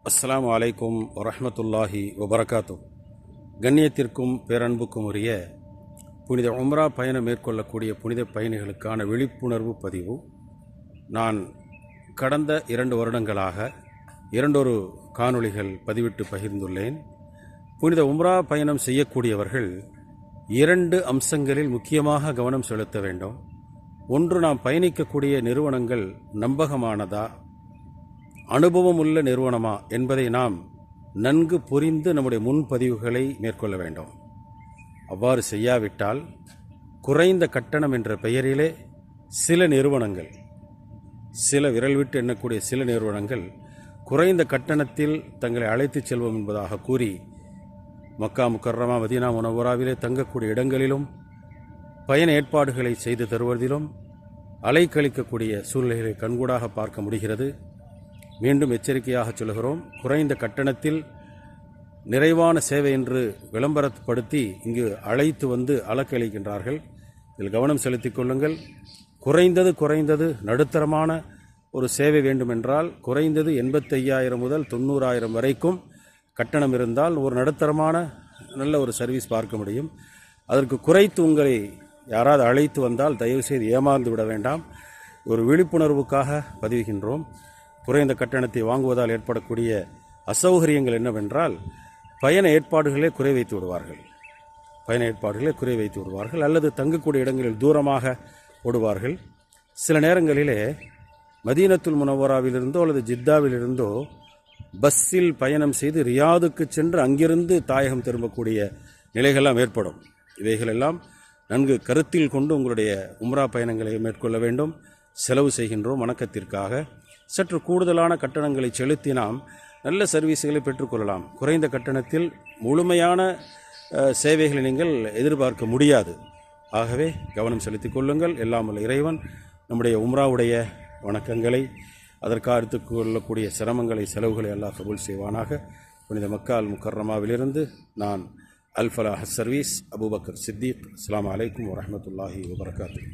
அஸ்ஸலாமு அலைக்கும் வரஹ்மத்துல்லாஹி வபரகாத்து. கண்ணியத்திற்கும் பேரன்புக்கும் உரிய புனித உம்ரா பயணம் மேற்கொள்ளக்கூடிய புனித பயணிகளுக்கான விழிப்புணர்வு பதிவு. நான் கடந்த 2 வருடங்களாக இரண்டொரு காணொளிகள் பதிவிட்டு பகிர்ந்துள்ளேன். புனித உம்ரா பயணம் செய்யக்கூடியவர்கள் 2 அம்சங்களில் முக்கியமாக கவனம் செலுத்த வேண்டும். ஒன்று, நாம் பயணிக்கக்கூடிய நிறுவனங்கள் நம்பகமானதா, அனுபவம் உள்ள நிறுவனமா என்பதை நாம் நன்கு புரிந்து நம்முடைய முன்பதிவுகளை மேற்கொள்ள வேண்டும். அவ்வாறு செய்யாவிட்டால் குறைந்த கட்டணம் என்ற பெயரிலே சில நிறுவனங்கள், சில விரல் விட்டு எண்ணக்கூடிய சில நிறுவனங்கள் குறைந்த கட்டணத்தில் தங்களை அழைத்துச் செல்வோம் என்பதாக கூறி மக்கா முக்கர்ரமா மதீனா முனவ்வராவிலே தங்கக்கூடிய இடங்களிலும் பயண ஏற்பாடுகளை செய்து தருவதிலும் அலைக்கழிக்கக்கூடிய சூழ்நிலைகளை கண்கூடாக பார்க்க முடிகிறது. மீண்டும் எச்சரிக்கையாக சொல்கிறோம், குறைந்த கட்டணத்தில் நிறைவான சேவை என்று விளம்பரப்படுத்தி இங்கு அழைத்து வந்து அலக்களிக்கின்றார்கள். இதில் கவனம் செலுத்திக் கொள்ளுங்கள். குறைந்தது நடுத்தரமான ஒரு சேவை வேண்டுமென்றால் குறைந்தது 85,000 முதல் 90,000 வரைக்கும் கட்டணம் இருந்தால் ஒரு நடுத்தரமான நல்ல ஒரு சர்வீஸ் பார்க்க முடியும். அதற்கு குறைத்து உங்களை யாராவது அழைத்து வந்தால் தயவுசெய்து ஏமாந்து விட வேண்டாம். ஒரு விழிப்புணர்வுக்காக பதிவுகின்றோம். குறைந்த கட்டணத்தை வாங்குவதால் ஏற்படக்கூடிய அசௌகரியங்கள் என்னவென்றால், பயண ஏற்பாடுகளே குறை வைத்து விடுவார்கள் அல்லது தங்கக்கூடிய இடங்களில் தூரமாக போடுவார்கள். சில நேரங்களிலே மதீனத்துல் முனவ்வராவிலிருந்தோ அல்லது ஜித்தாவிலிருந்தோ பஸ்ஸில் பயணம் செய்து ரியாதுக்கு சென்று அங்கிருந்து தாயகம் திரும்பக்கூடிய நிலைகளெல்லாம் ஏற்படும். இவைகளெல்லாம் நன்கு கருத்தில் கொண்டு உங்களுடைய உம்ரா பயணங்களை மேற்கொள்ள வேண்டும். செலவு செய்கின்றோம் வணக்கத்திற்காக. சற்று கூடுதலான கட்டணங்களை செலுத்தி நாம் நல்ல சர்வீஸுகளை பெற்றுக்கொள்ளலாம். குறைந்த கட்டணத்தில் முழுமையான சேவைகளை நீங்கள் எதிர்பார்க்க முடியாது. ஆகவே கவனம் செலுத்திக் கொள்ளுங்கள். எல்லாம் வல்ல இறைவன் நம்முடைய உம்ராவுடைய வணக்கங்களை, அதற்காக எடுத்துக்கொள்ளக்கூடிய சிரமங்களை, செலவுகளை அல்லாஹ் கபூல் செய்வானாக. புனித மக்கா அல் முக்கர்ரமாவிலிருந்து நான் அல் ஃபலாஹ் சர்வீஸ் அபூபக்கர் சித்திக். அஸ்ஸலாமு அலைக்கும் வரஹ்மத்துல்லாஹி வபரகாத்துஹு.